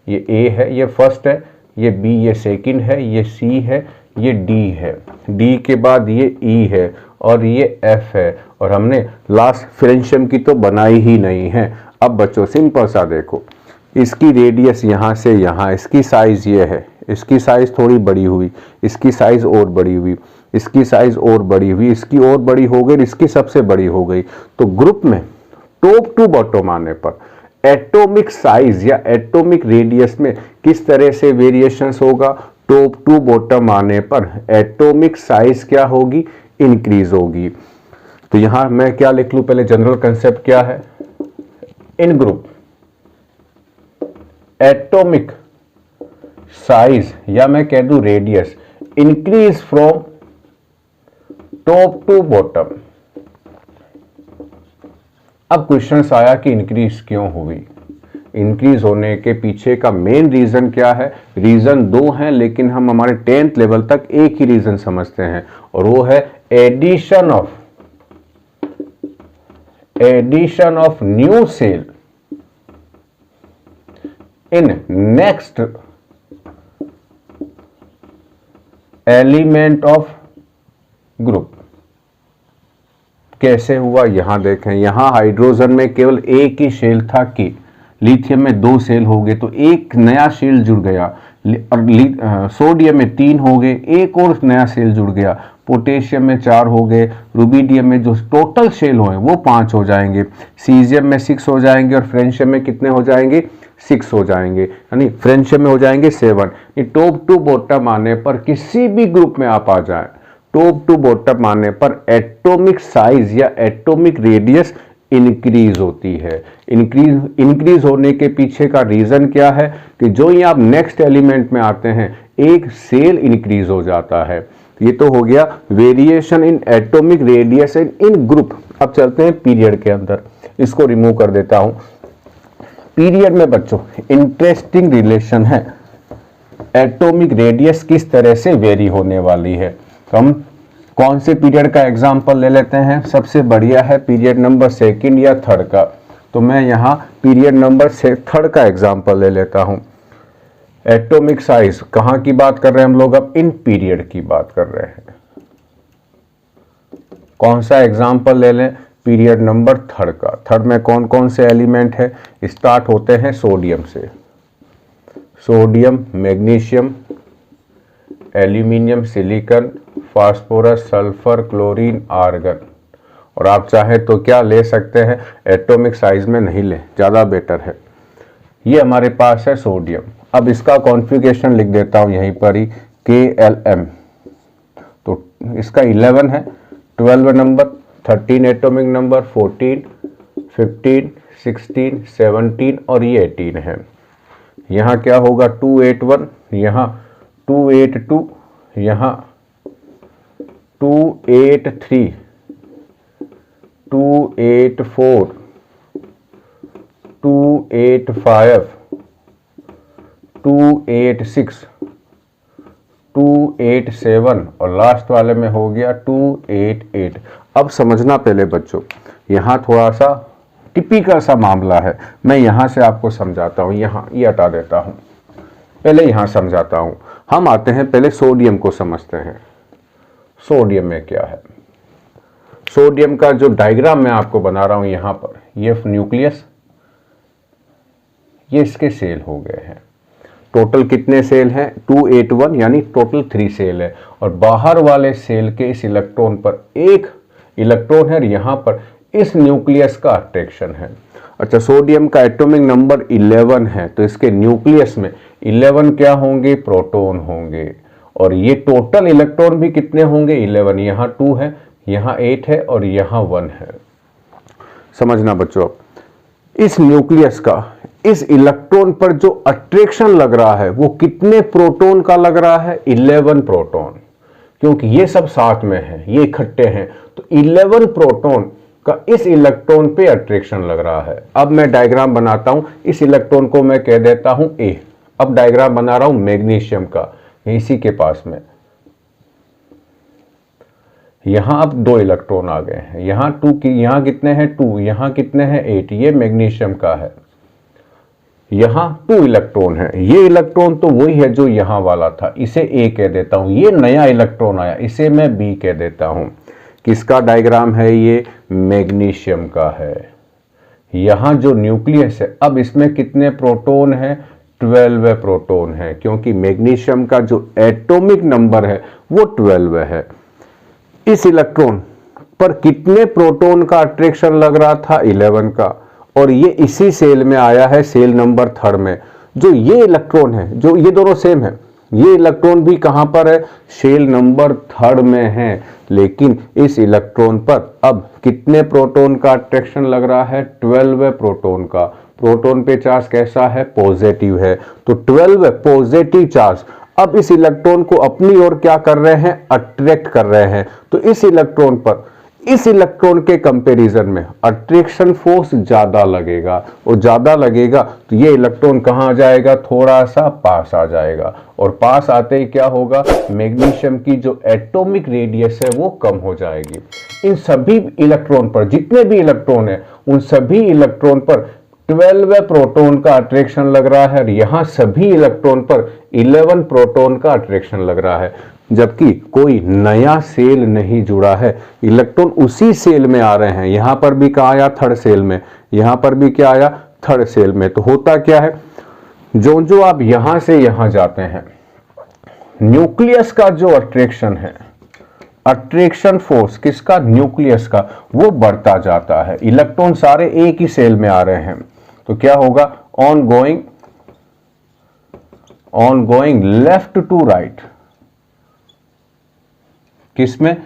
ये ए है, ये फर्स्ट है, ये बी, ये सेकंड है, ये सी है, ये डी है, डी के बाद ये ई है और ये एफ है, और हमने लास्ट फ्रेंशियम की तो बनाई ही नहीं है। अब बच्चों सिंपल सा देखो, इसकी रेडियस यहाँ से यहाँ, इसकी साइज ये है, इसकी साइज थोड़ी बड़ी हुई, इसकी साइज और बड़ी हुई, इसकी साइज और बड़ी हुई, इसकी और बड़ी हो गई, इसकी सबसे बड़ी हो गई। तो ग्रुप में टॉप टू बॉटम आने पर एटॉमिक साइज या एटॉमिक रेडियस में किस तरह से वेरिएशंस होगा, टॉप टू बॉटम आने पर एटॉमिक साइज क्या होगी, इंक्रीज होगी। तो यहां मैं क्या लिख लूं, पहले जनरल कंसेप्ट क्या है, इन ग्रुप एटॉमिक साइज या मैं कह दूं radius increase from top to bottom. अब क्वेश्चन आया कि इंक्रीज क्यों हुई, इंक्रीज होने के पीछे का मेन रीजन क्या है। रीजन 2 हैं, लेकिन हम हमारे 10th लेवल तक एक ही रीजन समझते हैं, और वो है addition of new shell in next element of group. कैसे हुआ, यहां देखें, यहां हाइड्रोजन में केवल एक ही शेल था कि लिथियम में 2 सेल हो गए तो एक नया सेल जुड़ गया, और सोडियम में 3 हो गए, एक और नया सेल जुड़ गया, पोटेशियम में 4 हो गए, रुबिडियम में जो टोटल सेल हुए वो 5 हो जाएंगे, सीजियम में 6 हो जाएंगे, और फ्रेंशियम में कितने हो जाएंगे 6 हो जाएंगे, यानी फ्रेंशियम में हो जाएंगे 7। टॉप टू बॉटम आने पर किसी भी ग्रुप में आप आ जाए, टॉप टू बॉटम आने पर एटॉमिक साइज या एटॉमिक रेडियस इंक्रीज होती है। इंक्रीज होने के पीछे का रीजन क्या है कि जो ही आप नेक्स्ट एलिमेंट में आते हैं एक सेल इंक्रीज हो जाता है। ये तो हो गया variation in atomic radius in group. अब चलते हैं पीरियड के अंदर, इसको रिमूव कर देता हूं। पीरियड में बच्चों इंटरेस्टिंग रिलेशन है, एटॉमिक रेडियस किस तरह से वेरी होने वाली है। तो हम कौन से पीरियड का एग्जाम्पल ले लेते हैं, सबसे बढ़िया है पीरियड नंबर 2 या 3 का। तो मैं यहाँ पीरियड नंबर से थर्ड का एग्जाम्पल ले लेता हूँ। एटॉमिक साइज कहाँ की बात कर रहे हैं हम लोग, अब इन पीरियड की बात कर रहे हैं। कौन सा एग्जाम्पल ले लें, पीरियड नंबर थर्ड का। थर्ड में कौन कौन से एलिमेंट है, स्टार्ट होते हैं सोडियम से, sodium, magnesium, aluminium, silicon, phosphorus, sulphur, chlorine, argon. और आप चाहे तो क्या ले सकते हैं, एटॉमिक साइज में नहीं ले, ज़्यादा बेटर है। ये हमारे पास है सोडियम। अब इसका कॉन्फ़िगरेशन लिख देता हूँ यहीं पर ही, KLm। तो इसका 11 है, 12 नंबर, 13 एटॉमिक नंबर, 14, 15, 16, 17 और ये 18 है। यहाँ क्या होगा 281, यहाँ 282, यहाँ 283, 284, 285, 286, 287 और लास्ट वाले में हो गया 288। अब समझना पहले बच्चों, यहाँ थोड़ा सा टिपिकल सा मामला है, मैं यहाँ से आपको समझाता हूँ। यहाँ ये हटा देता हूँ, पहले यहाँ समझाता हूँ। हम आते हैं पहले सोडियम को समझते हैं। सोडियम में क्या है, सोडियम का जो डायग्राम मैं आपको बना रहा हूँ यहाँ पर, ये न्यूक्लियस, ये इसके सेल हो गए हैं। टोटल कितने सेल हैं, 281, यानी टोटल 3 सेल है। और बाहर वाले सेल के इस इलेक्ट्रॉन पर एक इलेक्ट्रॉन है और यहाँ पर इस न्यूक्लियस का अट्रैक्शन है। अच्छा, सोडियम का एटॉमिक नंबर 11 है, तो इसके न्यूक्लियस में 11 क्या होंगे, प्रोटॉन होंगे। और ये टोटल इलेक्ट्रॉन भी कितने होंगे, 11। यहाँ 2 है, यहाँ 8 है और यहाँ 1 है। समझना बच्चों, इस न्यूक्लियस का इस इलेक्ट्रॉन पर जो अट्रैक्शन लग रहा है वो कितने प्रोटॉन का लग रहा है, 11 प्रोटॉन, क्योंकि ये सब साथ में है, ये इकट्ठे हैं। तो 11 प्रोटॉन का इस इलेक्ट्रॉन पे अट्रैक्शन लग रहा है। अब मैं डायग्राम बनाता हूं, इस इलेक्ट्रॉन को मैं कह देता हूं A। अब डायग्राम बना रहा हूं मैग्नीशियम का, इसी के पास में। यहां अब 2 इलेक्ट्रॉन आ गए हैं, यहां 2 की, यहां कितने हैं 2, यहां कितने हैं 8, ये मैग्नीशियम का है। यहां 2 इलेक्ट्रॉन है, ये इलेक्ट्रॉन तो वही है जो यहां वाला था, इसे A कह देता हूं। ये नया इलेक्ट्रॉन आया, इसे मैं B कह देता हूं। किसका डायग्राम है ये, मैग्नीशियम का है। यहां जो न्यूक्लियस है, अब इसमें कितने प्रोटॉन है, 12 प्रोटॉन है, क्योंकि मैग्नीशियम का जो एटॉमिक नंबर है वो 12 है। इस इलेक्ट्रॉन पर कितने प्रोटॉन का अट्रैक्शन लग रहा था, 11 का। और ये इसी सेल में आया है, सेल नंबर 3 में। जो ये इलेक्ट्रॉन है, जो ये दोनों सेम है, ये इलेक्ट्रॉन भी कहां पर है, सेल नंबर 3 में है। लेकिन इस इलेक्ट्रॉन पर अब कितने प्रोटॉन का अट्रैक्शन लग रहा है, 12 प्रोटॉन का। प्रोटॉन पे चार्ज कैसा है, पॉजिटिव है। तो 12 पॉजिटिव चार्ज अब इस इलेक्ट्रॉन को अपनी ओर क्या कर रहे हैं, अट्रैक्ट कर रहे हैं। तो इस इलेक्ट्रॉन पर इस इलेक्ट्रॉन के कंपैरिजन में अट्रैक्शन फोर्स ज्यादा लगेगा, और ज्यादा लगेगा तो ये इलेक्ट्रॉन कहां आ जाएगा, थोड़ा सा पास आ जाएगा। और पास आते ही क्या होगा, मैग्नीशियम की जो एटॉमिक रेडियस है वो कम हो जाएगी। इन सभी इलेक्ट्रॉन पर, जितने भी इलेक्ट्रॉन है, उन सभी इलेक्ट्रॉन पर 12 प्रोटॉन का अट्रैक्शन लग रहा है, और यहां सभी इलेक्ट्रॉन पर 11 प्रोटॉन का अट्रैक्शन लग रहा है। जबकि कोई नया सेल नहीं जुड़ा है, इलेक्ट्रॉन उसी सेल में आ रहे हैं। यहां पर भी कहा आया, 3rd सेल में, यहां पर भी क्या आया, 3rd सेल में। तो होता क्या है, जो जो आप यहां से यहां जाते हैं, न्यूक्लियस का जो अट्रैक्शन है, अट्रैक्शन फोर्स किसका, न्यूक्लियस का, वो बढ़ता जाता है। इलेक्ट्रॉन सारे एक ही सेल में आ रहे हैं, तो क्या होगा, on going left to right, किसमें,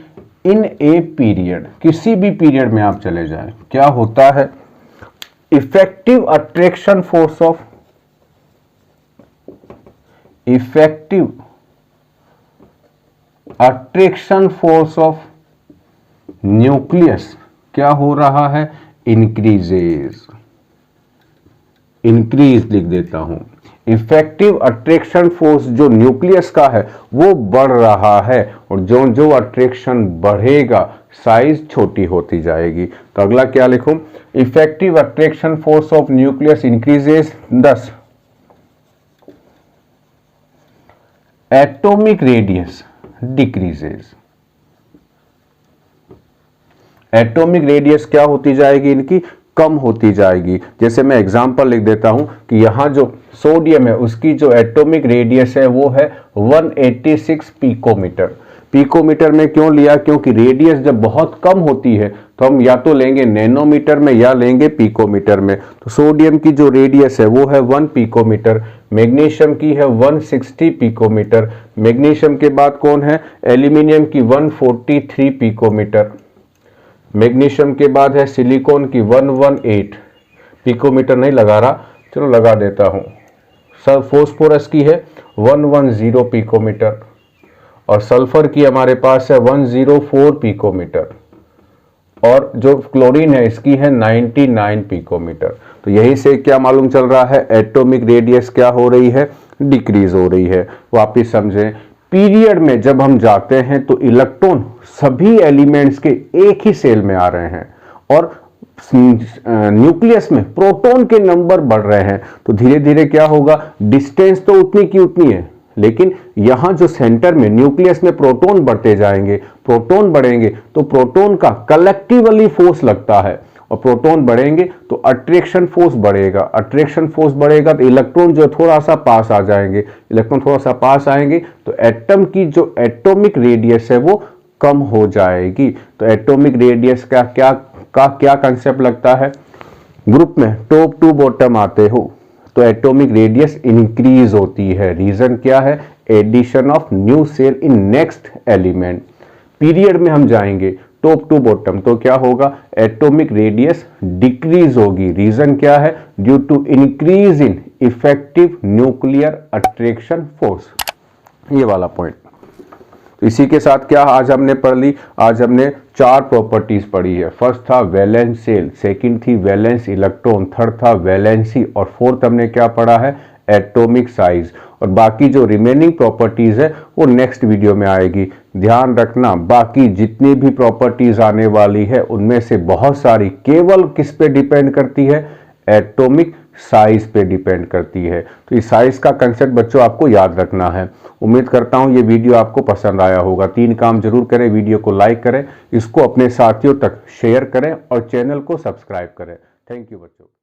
इन ए पीरियड, किसी भी पीरियड में आप चले जाएं, क्या होता है, effective attraction force of, effective attraction force of nucleus क्या हो रहा है, इंक्रीज लिख देता हूं। इफेक्टिव अट्रैक्शन फोर्स जो न्यूक्लियस का है वो बढ़ रहा है, और जो जो अट्रैक्शन बढ़ेगा साइज छोटी होती जाएगी। तो अगला क्या लिखूं, effective attraction force of nucleus increases, 10 atomic radius decreases. Atomic radius क्या होती जाएगी, इनकी कम होती जाएगी। जैसे मैं एग्जांपल लिख देता हूं कि यहां जो सोडियम है उसकी जो एटॉमिक रेडियस है वो है 186 पिकोमीटर। पिकोमीटर में क्यों लिया, क्योंकि रेडियस जब बहुत कम होती है तो हम या तो लेंगे नैनोमीटर में या लेंगे पिकोमीटर में। तो सोडियम की जो रेडियस है वो है 1 पिकोमीटर, मैग्नीशियम की है 160 पिकोमीटर, मैग्नीशियम के बाद कौन है, एल्यूमिनियम की 143 पिकोमीटर, मैग्नीशियम के बाद है सिलिकॉन की 118 पिकोमीटर, नहीं लगा रहा, चलो लगा देता हूं। सर फोस्फोरस की है 110 पिकोमीटर, और सल्फर की हमारे पास है 104 पिकोमीटर, और जो क्लोरीन है इसकी है 99 पिकोमीटर। तो यही से क्या मालूम चल रहा है, एटॉमिक रेडियस क्या हो रही है, डिक्रीज हो रही है। वापिस समझें, पीरियड में जब हम जाते हैं तो इलेक्ट्रॉन सभी एलिमेंट्स के एक ही सेल में आ रहे हैं, और न्यूक्लियस में प्रोटॉन के नंबर बढ़ रहे हैं। तो धीरे धीरे क्या होगा, डिस्टेंस तो उतनी की उतनी है, लेकिन यहां जो सेंटर में न्यूक्लियस में प्रोटॉन बढ़ते जाएंगे, प्रोटॉन बढ़ेंगे तो प्रोटॉन का कलेक्टिवली फोर्स लगता है, और प्रोटॉन बढ़ेंगे तो अट्रैक्शन फोर्स बढ़ेगा, अट्रैक्शन फोर्स बढ़ेगा तो इलेक्ट्रॉन जो थोड़ा सा पास आ जाएंगे, इलेक्ट्रॉन थोड़ा सा पास आएंगे तो एटम की जो एटॉमिक रेडियस है वो कम हो जाएगी। तो एटॉमिक रेडियस का क्या कंसेप्ट लगता है, ग्रुप में टॉप टू बॉटम आते हो तो एटॉमिक रेडियस इंक्रीज होती है। रीजन क्या है, addition of new shell in next element. Period में हम जाएंगे टॉप टू बॉटम तो क्या होगा, एटॉमिक रेडियस डिक्रीज होगी। रीजन क्या है, due to increase in effective nuclear attraction force, ये वाला पॉइंट। इसी के साथ क्या आज हमने पढ़ ली, आज हमने 4 प्रॉपर्टीज पढ़ी है। फर्स्ट था वैलेंस सेल, सेकंड थी वैलेंस इलेक्ट्रॉन, थर्ड था वैलेंसी, और फोर्थ हमने क्या पढ़ा है, एटॉमिक साइज। और बाकी जो रिमेनिंग प्रॉपर्टीज है वो नेक्स्ट वीडियो में आएगी। ध्यान रखना, बाकी जितनी भी प्रॉपर्टीज आने वाली है उनमें से बहुत सारी केवल किस पे डिपेंड करती है, एटॉमिक साइज पे डिपेंड करती है। तो इस साइज का कंसेप्ट बच्चों आपको याद रखना है। उम्मीद करता हूं ये वीडियो आपको पसंद आया होगा। 3 काम जरूर करें, वीडियो को लाइक करें, इसको अपने साथियों तक शेयर करें और चैनल को सब्सक्राइब करें। थैंक यू बच्चों।